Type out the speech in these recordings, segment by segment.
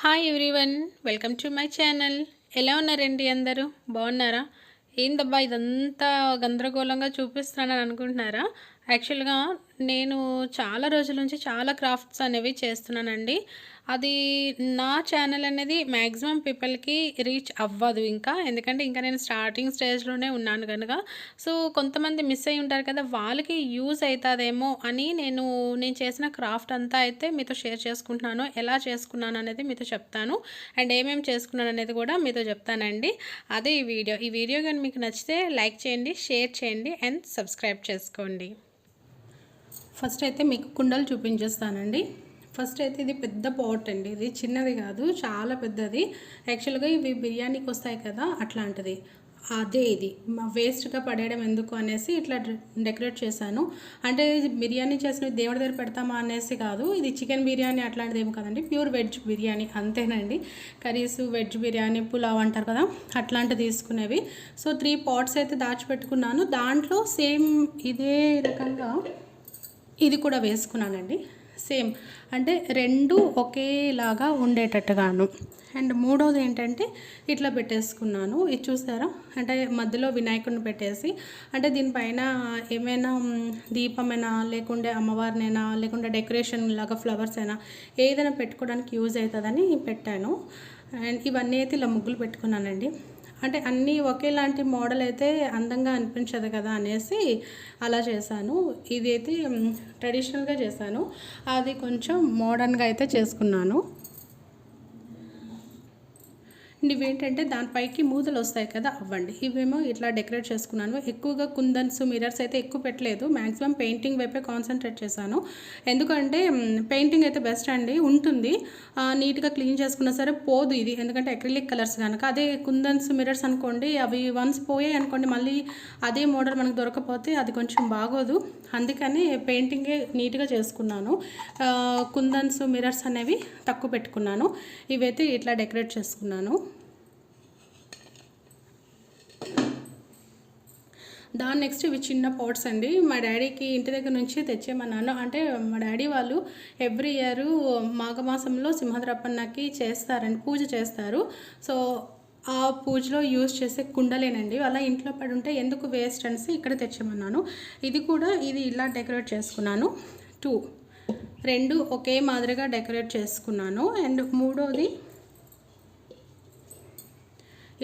Hi everyone, welcome to my channel. ఎలా ఉన్నారండి అందరూ? బాగున్నారా? ఏందబ్బా ఇదంతా గందరగోళంగా చూపిస్తున్నానని అనుకుంటున్నారా? యాక్చువల్గా నేను చాలా రోజుల నుంచి చాలా క్రాఫ్ట్స్ అనేవి చేస్తున్నానండి. అది నా ఛానల్ అనేది మ్యాక్సిమం పీపుల్కి రీచ్ అవ్వదు ఇంకా, ఎందుకంటే ఇంకా నేను స్టార్టింగ్ స్టేజ్లోనే ఉన్నాను కనుక. సో కొంతమంది మిస్ అయ్యి ఉంటారు కదా, వాళ్ళకి యూజ్ అవుతుందేమో అని నేను చేసిన క్రాఫ్ట్ అంతా అయితే మీతో షేర్ చేసుకుంటున్నాను. ఎలా చేసుకున్నాను అనేది మీతో చెప్తాను, అండ్ ఏమేమి చేసుకున్నాను అనేది కూడా మీతో చెప్తానండి. అదే ఈ వీడియో కానీ మీకు నచ్చితే లైక్ చేయండి, షేర్ చేయండి అండ్ సబ్స్క్రైబ్ చేసుకోండి. ఫస్ట్ అయితే మీకు కుండలు చూపించేస్తానండి. ఫస్ట్ అయితే ఇది పెద్ద పాట్ అండి, ఇది చిన్నది కాదు, చాలా పెద్దది. యాక్చువల్గా ఇవి బిర్యానీకి వస్తాయి కదా, అట్లాంటిది. అదే ఇది వేస్ట్గా పడేయడం ఎందుకు అనేసి ఇట్లా డెకరేట్ చేశాను. అంటే బిర్యానీ చేసిన దేవుడి దగ్గర పెడతామా అనేసి కాదు, ఇది చికెన్ బిర్యానీ అట్లాంటిది ఏమి కాదండి, ప్యూర్ వెజ్ బిర్యానీ అంతేనండి. కర్రీస్, వెజ్ బిర్యానీ, పులావ్ అంటారు కదా, అట్లాంటివి తీసుకునేవి. సో 3 పాట్స్ అయితే దాచిపెట్టుకున్నాను. దాంట్లో సేమ్ ఇదే రకంగా ఇది కూడా వేసుకున్నానండి. సేమ్ అంటే రెండు ఒకేలాగా ఉండేటట్టుగాను. అండ్ మూడోది ఏంటంటే ఇట్లా పెట్టేసుకున్నాను. ఇది చూసారా, అంటే మధ్యలో వినాయకుడిని పెట్టేసి, అంటే దీనిపైన ఏమైనా దీపమైనా లేకుంటే అమ్మవారినైనా లేకుంటే డెకరేషన్ లాగా ఫ్లవర్స్ అయినా ఏదైనా పెట్టుకోవడానికి యూజ్ అవుతుందని పెట్టాను. అండ్ ఇవన్నీ అయితే ఇలా ముగ్గులు పెట్టుకున్నానండి. అంటే అన్నీ ఒకేలాంటి మోడల్ అయితే అందంగా అనిపించదు కదా అనేసి అలా చేశాను. ఇదైతే ట్రెడిషనల్గా చేశాను, అది కొంచెం మోడర్న్గా అయితే చేసుకున్నాను. ఇవేంటంటే దానిపైకి మూతలు వస్తాయి కదా, అవ్వండి. ఇవేమో ఇట్లా డెకరేట్ చేసుకున్నాను. ఎక్కువగా కుందన్స్, మిరర్స్ అయితే ఎక్కువ పెట్టలేదు. మ్యాక్సిమం పెయింటింగ్ వైపే కాన్సన్ట్రేట్ చేశాను. ఎందుకంటే పెయింటింగ్ అయితే బెస్ట్ అండి, ఉంటుంది. నీట్గా క్లీన్ చేసుకున్నా సరే పోదు ఇది, ఎందుకంటే అక్రిలిక్ కలర్స్ కనుక. అదే కుందన్స్, మిరర్స్ అనుకోండి, అవి వన్స్ పోయాయి అనుకోండి, మళ్ళీ అదే మోడల్ మనకు దొరకపోతే అది కొంచెం బాగోదు. అందుకని పెయింటింగే నీట్గా చేసుకున్నాను. కుందన్స్, మిరర్స్ అనేవి తక్కువ పెట్టుకున్నాను. ఇవైతే ఇట్లా డెకరేట్ చేసుకున్నాను. దాని నెక్స్ట్ ఇవి చిన్న పాట్స్ అండి, మా డాడీకి ఇంటి దగ్గర నుంచి తెచ్చేమన్నాను. అంటే మా డాడీ వాళ్ళు ఎవ్రీ ఇయర్ మాఘమాసంలో సింహద్రప్పన్నకి చేస్తారండి, పూజ చేస్తారు. సో ఆ పూజలో యూజ్ చేసే కుండలేనండి, అలా ఇంట్లో పడి ఉంటే ఎందుకు వేస్ట్ అనేసి ఇక్కడ తెచ్చేమన్నాను. ఇది కూడా ఇది ఇలా డెకరేట్ చేసుకున్నాను. 2 రెండు ఒకే మాదిరిగా డెకరేట్ చేసుకున్నాను. అండ్ మూడోది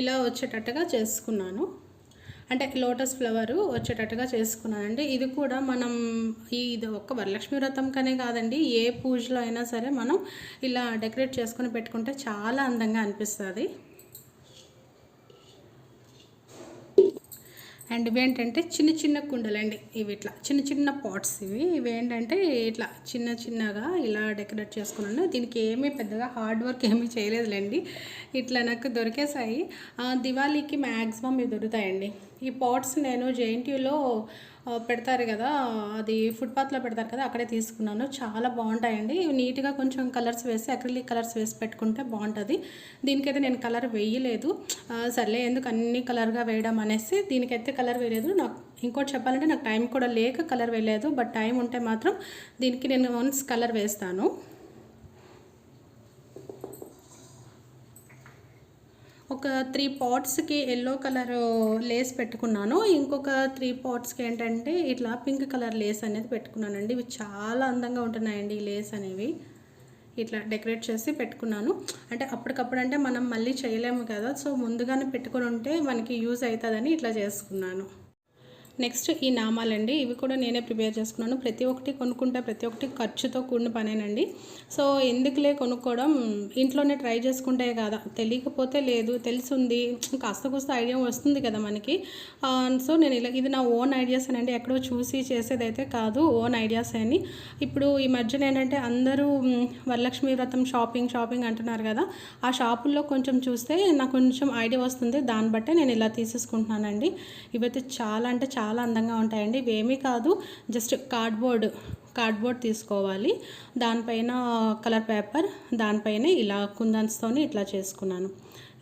ఇలా వచ్చేటట్టుగా చేసుకున్నాను, అంటే లోటస్ ఫ్లవర్ వచ్చేటట్టుగా చేసుకున్నానండి. ఇది కూడా మనం ఇది ఒక్క వరలక్ష్మి వ్రతంకనే కాదండి, ఏ పూజలో అయినా సరే మనం ఇలా డెకరేట్ చేసుకొని పెట్టుకుంటే చాలా అందంగా అనిపిస్తుంది. అండ్ ఇవేంటంటే చిన్న చిన్న కుండలండి, ఇవి ఇట్లా చిన్న చిన్న పాట్స్. ఇవేంటంటే ఇట్లా చిన్నగా ఇలా డెకరేట్ చేసుకున్నాను. దీనికి ఏమీ పెద్దగా హార్డ్ వర్క్ ఏమీ చేయలేదులేండి, ఇట్లా నాకు దొరికేసాయి. దివాళీకి మ్యాక్సిమం ఇవి దొరుకుతాయండి. ఈ పాట్స్ నేను జేఎన్టీయూలో పెడతారు కదా, అది ఫుట్పాత్లో పెడతారు కదా, అక్కడే తీసుకున్నాను. చాలా బాగుంటాయండి. ఇవి నీట్గా కొంచెం కలర్స్ వేసి, అక్రిలిక్ కలర్స్ వేసి పెట్టుకుంటే బాగుంటుంది. దీనికైతే నేను కలర్ వేయలేదు, సర్లే ఎందుకు అన్ని కలర్గా వేయడం అనేసి దీనికైతే కలర్ వేయలేదు. నాకు ఇంకోటి చెప్పాలంటే నాకు టైం కూడా లేక కలర్ వేయలేదు, బట్ టైం ఉంటే మాత్రం దీనికి నేను వన్స్ కలర్ వేస్తాను. ఒక 3 పాట్స్కి ఎల్లో కలర్ లేస్ పెట్టుకున్నాను. ఇంకొక 3 పాట్స్కి ఏంటంటే ఇట్లా పింక్ కలర్ లేస్ అనేది పెట్టుకున్నానండి. ఇవి చాలా అందంగా ఉంటున్నాయండి ఈ లేస్ అనేవి. ఇట్లా డెకరేట్ చేసి పెట్టుకున్నాను. అంటే అప్పటికప్పుడు అంటే మనం మళ్ళీ చేయలేము కదా, సో ముందుగానే పెట్టుకొని ఉంటే మనకి యూజ్ అవుతుందని ఇట్లా చేసుకున్నాను. నెక్స్ట్ ఈ నామాలండి, ఇవి కూడా నేనే ప్రిపేర్ చేసుకున్నాను. ప్రతి ఒక్కటి కొనుక్కుంటే ప్రతి ఒక్కటి ఖర్చుతో కూడిన పనేనండి. సో ఎందుకులే కొనుక్కోవడం, ఇంట్లోనే ట్రై చేసుకుంటే కదా, తెలియకపోతే లేదు, తెలిసింది కాస్త కూస్త ఐడియా వస్తుంది కదా మనకి. సో నేను ఇది నా ఓన్ ఐడియాస్ అనండి, ఎక్కడో చూసి చేసేదైతే కాదు, ఓన్ ఐడియాస్ అని. ఇప్పుడు ఈ మధ్యన ఏంటంటే అందరూ వరలక్ష్మి వ్రతం షాపింగ్ అంటున్నారు కదా, ఆ షాపుల్లో కొంచెం చూస్తే నాకు కొంచెం ఐడియా వస్తుంది, దాన్ని బట్టే నేను ఇలా తీసేసుకుంటున్నానండి. ఇవైతే చాలా అంటే చాలా అందంగా ఉంటాయండి. ఇవేమీ కాదు, జస్ట్ కార్డ్బోర్డ్ తీసుకోవాలి, దానిపైన కలర్ పేపర్, దానిపైన ఇలా కుందన్స్తోని ఇట్లా చేసుకున్నాను.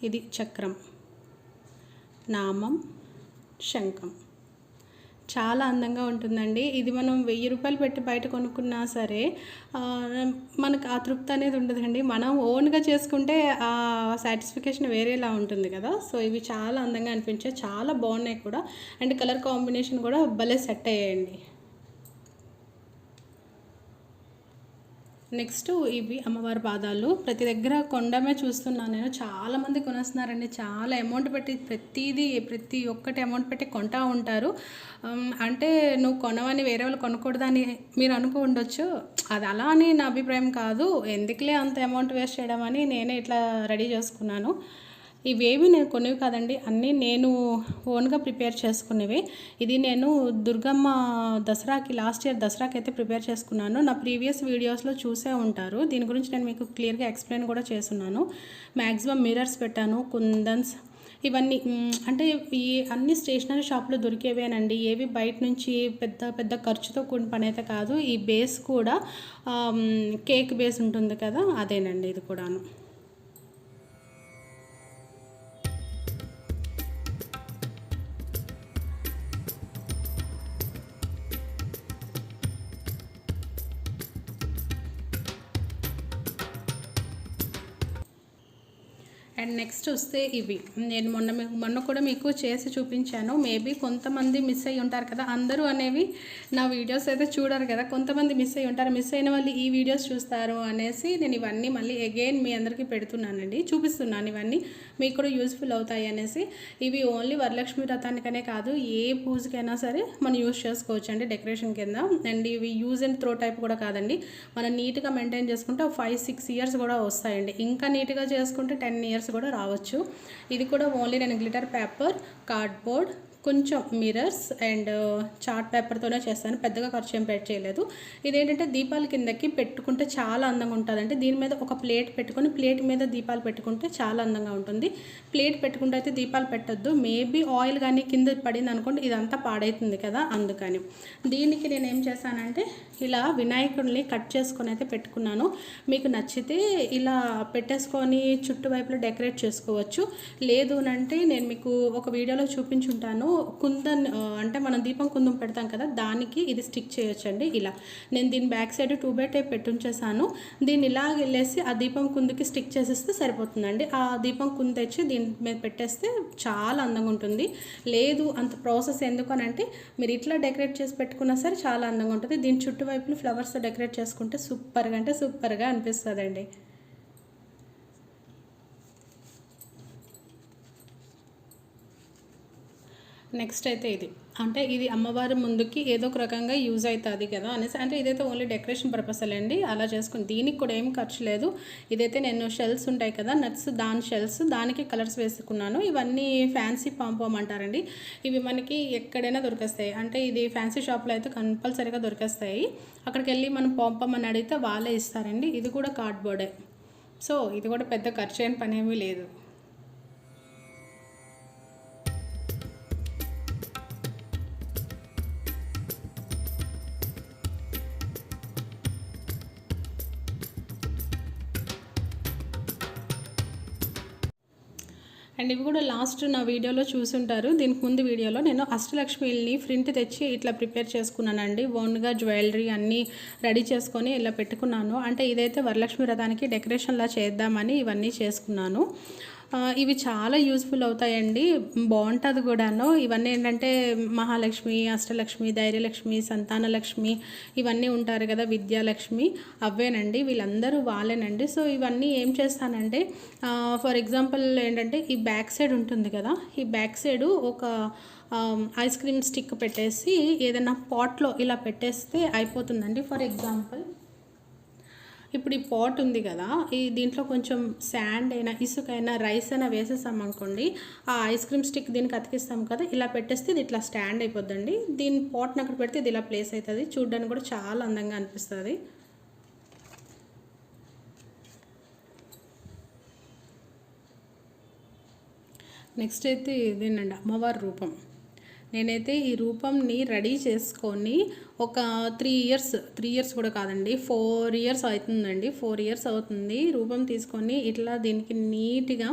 ఇది చక్రం, నామం, శంఖం, చాలా అందంగా ఉంటుందండి. ఇది మనం 1000 రూపాయలు పెట్టి బయట కొనుక్కున్నా సరే మనకు ఆ తృప్తి అనేది ఉండదండి. మనం ఓన్‌గా చేసుకుంటే ఆ సాటిస్ఫికేషన్ వేరేలా ఉంటుంది కదా! సో, ఇవి చాలా అందంగా అనిపించాయి. చాలా బాగున్నాయి కూడా. అండ్ కలర్ కాంబినేషన్ కూడా భలే సెట్ అయ్యాయండి. నెక్స్ట్ ఇవి అమ్మవారి పాదాలు. ప్రతి దగ్గర కొనడమే చూస్తున్నాను నేను. చాలామంది కొనేస్తున్నారండి. చాలా అమౌంట్ పెట్టి ప్రతి ఒక్కటి అమౌంట్ పెట్టి కొంటా ఉంటారు. అంటే నువ్వు కొనవని వేరే వాళ్ళు కొనకూడదని మీరు అనుకో ఉండొచ్చు. అది అలా అని నా అభిప్రాయం కాదు. ఎందుకులే అంత అమౌంట్ వేస్ట్ చేయడం అని నేనే ఇట్లా రెడీ చేసుకున్నాను. ఇవేవి నేను కొనేవి కాదండి. అన్నీ నేను ఓన్గా ప్రిపేర్ చేసుకునేవి. ఇది నేను దుర్గమ్మ దసరాకి లాస్ట్ ఇయర్ దసరాకి అయితే ప్రిపేర్ చేసుకున్నాను. నా ప్రీవియస్ వీడియోస్లో చూసే ఉంటారు. దీని గురించి నేను మీకు క్లియర్గా ఎక్స్ప్లెయిన్ కూడా చేస్తున్నాను. మ్యాక్సిమం మిర్రర్స్ పెట్టాను, కుందన్స్ ఇవన్నీ అంటే ఈ అన్ని స్టేషనరీ షాప్లో దొరికేవేనండి. ఏవి బయట నుంచి పెద్ద పెద్ద ఖర్చుతో కూడిన పని అయితే కాదు. ఈ బేస్ కూడా కేక్ బేస్ ఉంటుంది కదా, అదేనండి ఇది కూడాను. అండ్ నెక్స్ట్ వస్తే ఇవి నేను మొన్న కూడా మీకు చేసి చూపించాను. మేబీ కొంతమంది మిస్ అయ్యి ఉంటారు కదా, అందరూ అనేవి నా వీడియోస్ అయితే చూడరు కదా, కొంతమంది మిస్ అయ్యి ఉంటారు. మిస్ అయిన వాళ్ళు ఈ వీడియోస్ చూస్తారు అనేసి నేను ఇవన్నీ మళ్ళీ అగైన్ మీ అందరికీ పెడుతున్నానండి, చూపిస్తున్నాను. ఇవన్నీ మీకు కూడా యూస్ఫుల్ అవుతాయి అనేసి. ఇవి ఓన్లీ వరలక్ష్మి వ్రతానికనే కాదు, ఏ పూజకైనా సరే మనం యూజ్ చేసుకోవచ్చు అండి డెకరేషన్ కింద. అండ్ ఇవి యూజ్ అండ్ త్రో టైప్ కూడా కాదండి. మనం నీట్గా మెయింటైన్ చేసుకుంటే 5-6 ఇయర్స్ కూడా వస్తాయండి. ఇంకా నీట్గా చేసుకుంటే 10 ఇయర్స్ కూడా రావచ్చు. ఇది కూడా ఓన్లీ నేను గ్లిటర్ పేపర్, కార్డ్బోర్డ్, కొంచెం మిర్రర్స్ అండ్ చార్ట్ పేపర్తోనే చేస్తాను. పెద్దగా ఖర్చు ఏం చేయలేదు. ఇదేంటంటే దీపాల కిందకి పెట్టుకుంటే చాలా అందంగా ఉంటుందంటే దీని మీద ఒక ప్లేట్ పెట్టుకొని ప్లేట్ మీద దీపాలు పెట్టుకుంటే చాలా అందంగా ఉంటుంది. ప్లేట్ పెట్టుకుంటే అయితే దీపాలు పెట్టొద్దు. మేబీ ఆయిల్ కానీ కింద పడింది అనుకోండి, ఇదంతా పాడవుతుంది కదా, అందుకని. దీనికి నేను ఏం చేశానంటే ఇలా వినాయకుడిని కట్ చేసుకొని అయితే పెట్టుకున్నాను. మీకు నచ్చితే ఇలా పెట్టేసుకొని చుట్టువైపులో డెకరేట్ చేసుకోవచ్చు. లేదు అంటే నేను మీకు ఒక వీడియోలో చూపించుంటాను. కుందన్ అంటే మనం దీపం కుందం పెడతాం కదా, దానికి ఇది స్టిక్ చేయొచ్చండి. ఇలా నేను దీని బ్యాక్ సైడ్ 2x టైప్ పెట్టుంచేసాను. దీన్ని ఇలాగ వెళ్ళేసి ఆ దీపం కుందుకి స్టిక్ చేసేస్తే సరిపోతుందండి. ఆ దీపం కుందు తెచ్చి దీని మీద పెట్టేస్తే చాలా అందంగా ఉంటుంది. లేదు అంత ప్రాసెస్ ఎందుకు అని అంటే మీరు ఇట్లా డెకరేట్ చేసి పెట్టుకున్నా సరే చాలా అందంగా ఉంటుంది. దీని చుట్టువైపులు ఫ్లవర్స్తో డెకరేట్ చేసుకుంటే సూపర్గా అంటే సూపర్గా అనిపిస్తుందండి. నెక్స్ట్ అయితే ఇది అంటే ఇది అమ్మవారి ముందుకి ఏదో ఒక రకంగా యూజ్ అవుతుంది కదా అనేసి, అంటే ఇదైతే ఓన్లీ డెకరేషన్ పర్పస్ అండి, అలా చేసుకుని. దీనికి కూడా ఏం ఖర్చు లేదు. ఇదైతే నేను షెల్స్ ఉంటాయి కదా నట్స్, దాని షెల్స్, దానికి కలర్స్ వేసుకున్నాను. ఇవన్నీ ఫ్యాన్సీ పాంపామ్ అంటారండి. ఇవి మనకి ఎక్కడైనా దొరికేస్తాయి. అంటే ఇది ఫ్యాన్సీ షాప్లో అయితే కంపల్సరీగా దొరికేస్తాయి. అక్కడికి వెళ్ళి మనం పాంపామ్ అని అడిగితే వాళ్ళే ఇస్తారండి. ఇది కూడా కార్డ్బోర్డే. సో ఇది కూడా పెద్ద ఖర్చు అయిన పని ఏమీ లేదు. అండ్ ఇవి కూడా లాస్ట్ నా వీడియోలో చూసుంటారు. దీనికి ముందు వీడియోలో నేను అష్టలక్ష్మిని ప్రింట్ తెచ్చి ఇట్లా ప్రిపేర్ చేసుకున్నానండి. ఓన్గా జ్యువెలరీ అన్నీ రెడీ చేసుకొని ఇలా పెట్టుకున్నాను. అంటే ఇదైతే వరలక్ష్మి వ్రతానికి డెకరేషన్లా చేద్దామని ఇవన్నీ చేసుకున్నాను. ఇవి చాలా యూస్ఫుల్ అవుతాయండి, బాగుంటుంది కూడాను. ఇవన్నీ ఏంటంటే మహాలక్ష్మి, అష్టలక్ష్మి, ధైర్యలక్ష్మి, సంతానలక్ష్మి ఇవన్నీ ఉంటారు కదా, విద్యాలక్ష్మి, అవేనండి. వీళ్ళందరూ వాళ్ళేనండి. సో ఇవన్నీ ఏం చేస్తానంటే ఫర్ ఎగ్జాంపుల్ ఏంటంటే ఈ బ్యాక్ సైడ్ ఉంటుంది కదా, ఈ బ్యాక్ సైడు ఒక ఐస్ క్రీమ్ స్టిక్ పెట్టేసి ఏదైనా పాట్లో ఇలా పెట్టేస్తే అయిపోతుందండి. ఫర్ ఎగ్జాంపుల్ ఇప్పుడు ఈ పాట్ ఉంది కదా, ఈ దీంట్లో కొంచెం శాండ్ అయినా ఇసుకైనా రైస్ అయినా వేసేసామనుకోండి, ఆ ఐస్ క్రీమ్ స్టిక్ దీనికి అతికిస్తాం కదా, ఇలా పెట్టేస్తే ఇది ఇట్లా స్టాండ్ అయిపోద్దండి. దీని పాట్ని అక్కడ పెడితే ఇది ఇలా ప్లేస్ అవుతుంది. చూడడానికి కూడా చాలా అందంగా అనిపిస్తుంది. నెక్స్ట్ అయితే ఇదేనండి అమ్మవారి రూపం. నేనైతే ఈ రూపంని రెడీ చేసుకొని ఒక 3 ఇయర్స్ కూడా కాదండి, 4 ఇయర్స్ అవుతుందండి. 4 ఇయర్స్ అవుతుంది రూపం తీసుకొని ఇట్లా దీనికి నీట్గా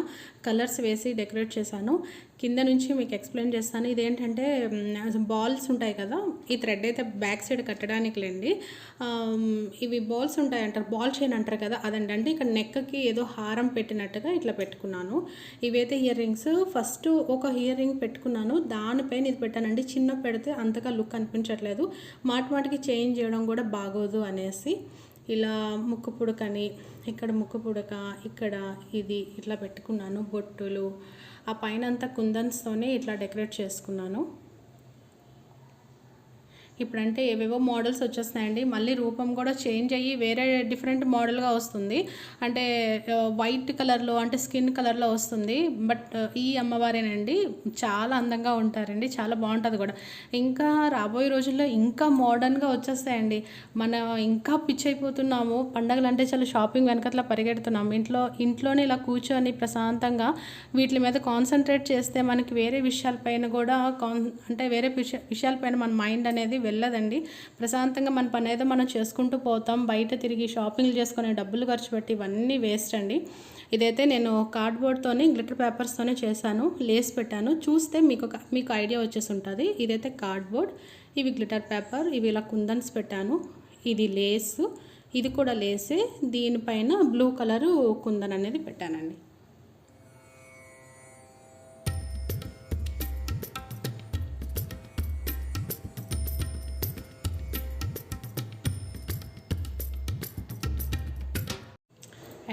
కలర్స్ వేసి డెకరేట్ చేశాను. కింద నుంచి మీకు ఎక్స్ప్లెయిన్ చేస్తాను. ఇదేంటంటే బాల్స్ ఉంటాయి కదా, ఈ థ్రెడ్ అయితే బ్యాక్ సైడ్ కట్టడానికి లేండి. ఇవి బాల్స్ ఉంటాయి అంటారు, బాల్ చైన్ అంటారు కదా, అదండి. అంటే ఇక్కడ నెక్కి ఏదో హారం పెట్టినట్టుగా ఇట్లా పెట్టుకున్నాను. ఇవైతే ఇయర్ రింగ్స్. ఫస్ట్ ఒక ఇయర్ రింగ్ పెట్టుకున్నాను, దానిపైన ఇది పెట్టానండి. చిన్న పెడితే అంతగా లుక్ అనిపించట్లేదు, మాటికి చేంజ్ చేయడం కూడా బాగోదు అనేసి ఇలా ముక్కు పుడకని, ఇక్కడ ముక్కు పుడక, ఇక్కడ ఇది ఇట్లా పెట్టుకున్నాను. బొట్టులు, ఆ పైన అంతా కుందన్స్తోనే ఇట్లా డెకరేట్ చేసుకున్నాను. ఇప్పుడంటే ఏవేవో మోడల్స్ వచ్చేస్తున్నాయండి. మళ్ళీ రూపం కూడా చేంజ్ అయ్యి వేరే డిఫరెంట్ మోడల్గా వస్తుంది. అంటే వైట్ కలర్లో, అంటే స్కిన్ కలర్లో వస్తుంది. బట్ ఈ అమ్మవారేనండి, చాలా అందంగా ఉంటారండి, చాలా బాగుంటుంది కూడా. ఇంకా రాబోయే రోజుల్లో ఇంకా మోడర్న్గా వచ్చేస్తాయండి. మనం ఇంకా పిచ్ అయిపోతున్నాము. పండగలు అంటే చాలా షాపింగ్ వెనకట్లా పరిగెడుతున్నాము. ఇంట్లోనే ఇలా కూర్చొని ప్రశాంతంగా వీటి మీద కాన్సన్ట్రేట్ చేస్తే మనకి వేరే విషయాలపైన కూడా అంటే వేరే విషయాలపైన మన మైండ్ అనేది వెళ్ళదండి. ప్రశాంతంగా మన పని ఏదో మనం చేసుకుంటూ పోతాం. బయట తిరిగి షాపింగ్లు చేసుకునే డబ్బులు ఖర్చు పెట్టి ఇవన్నీ వేస్ట్ అండి. ఇదైతే నేను కార్డ్బోర్డ్తోని, గ్లిటర్ పేపర్స్తోనే చేశాను. లేస్ పెట్టాను, చూస్తే మీకు ఐడియా వచ్చేసి ఉంటుంది. ఇదైతే కార్డ్బోర్డ్, ఇవి గ్లిటర్ పేపర్, ఇవి ఇలా కుందన్స్ పెట్టాను. ఇది లేసు, ఇది కూడా లేసే. దీనిపైన బ్లూ కలరు కుందన్ అనేది పెట్టానండి.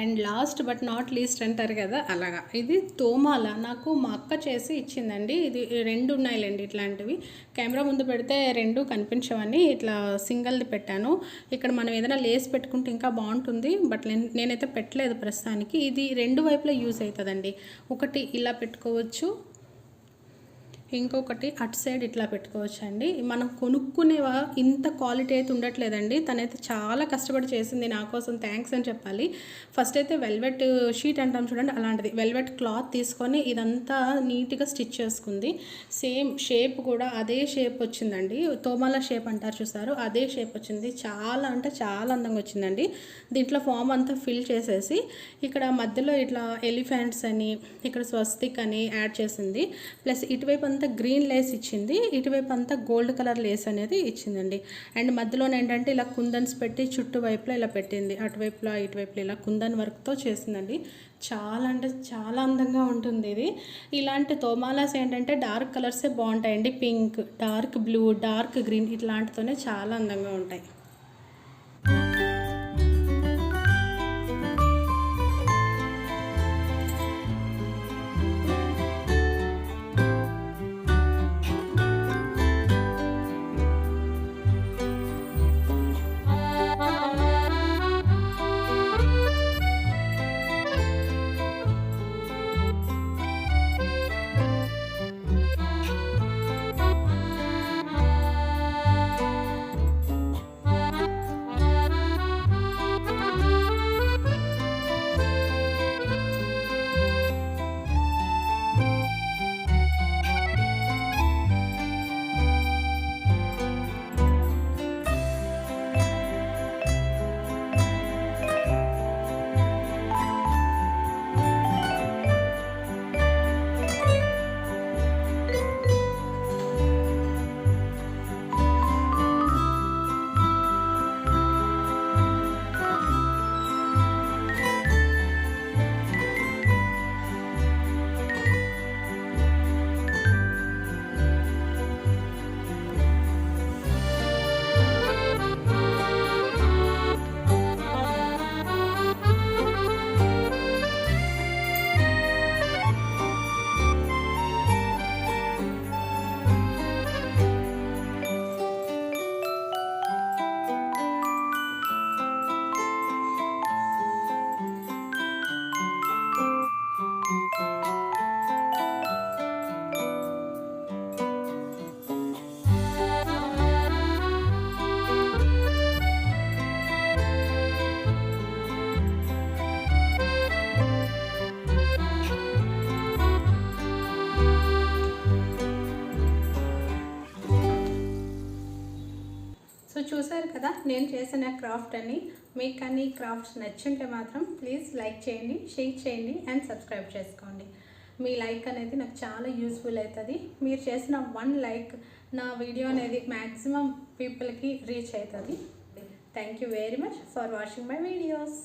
And last but not least అంటారు కదా, అలాగా ఇది తోమాల నాకు మా అక్క చేసి ఇచ్చిందండి. ఇది 2 ఉన్నాయిలేండి ఇట్లాంటివి. కెమెరా ముందు పెడితే 2 కనిపించవని ఇట్లా సింగిల్ది పెట్టాను. ఇక్కడ మనం ఏదైనా లేస్ పెట్టుకుంటే ఇంకా బాగుంటుంది, బట్ నేనైతే పెట్టలేదు ప్రస్తుతానికి. ఇది 2 వైపులా యూజ్ అవుతుందండి. ఒకటి ఇలా పెట్టుకోవచ్చు, ఇంకొకటి అటు సైడ్ ఇట్లా పెట్టుకోవచ్చు అండి. మనం కొనుక్కునేవా ఇంత క్వాలిటీ అయితే ఉండట్లేదండి. తనైతే చాలా కష్టపడి చేసింది, నా కోసం థ్యాంక్స్ అని చెప్పాలి. ఫస్ట్ అయితే వెల్వెట్ షీట్ అంటాం చూడండి, అలాంటిది వెల్వెట్ క్లాత్ తీసుకొని ఇదంతా నీట్గా స్టిచ్ చేసుకుంది. సేమ్ షేప్ కూడా అదే షేప్ వచ్చిందండి. తోమాల షేప్ అంటారు చూసారు, అదే షేప్ వచ్చింది. చాలా అంటే చాలా అందంగా వచ్చిందండి. దీంట్లో ఫామ్ అంతా ఫిల్ చేసేసి ఇక్కడ మధ్యలో ఇట్లా ఎలిఫెంట్స్ అని, ఇక్కడ స్వస్తిక్ అని యాడ్ చేసింది. ప్లస్ ఇటువైపు అంతా గ్రీన్ లేస్ ఇచ్చింది, ఇటువైపు అంతా గోల్డ్ కలర్ లేస్ అనేది ఇచ్చిందండి. అండ్ మధ్యలో ఏంటంటే ఇలా కుందన్స్ పెట్టి చుట్టూ వైపులో ఇలా పెట్టింది. అటువైపులో ఇటువైపులో ఇలా కుందన్ వర్క్తో చేసిందండి. చాలా అంటే చాలా అందంగా ఉంటుంది ఇది. ఇలాంటి తోమాలాస్ ఏంటంటే డార్క్ కలర్సే బాగుంటాయండి. Pink, dark blue, dark green ఇట్లాంటితోనే చాలా అందంగా ఉంటాయి. సో చూసారు కదా నేను చేసిన క్రాఫ్ట్ అని. మీకు కానీ క్రాఫ్ట్స్ నచ్చుంటే మాత్రం ప్లీజ్ లైక్ చేయండి, షేర్ చేయండి అండ్ సబ్స్క్రైబ్ చేసుకోండి. మీ లైక్ అనేది నాకు చాలా యూస్ఫుల్ అవుతుంది. మీరు చేసిన 1 లైక్ నా వీడియో అనేది మ్యాక్సిమం పీపుల్కి రీచ్ అవుతుంది. Thank you very much for watching my videos.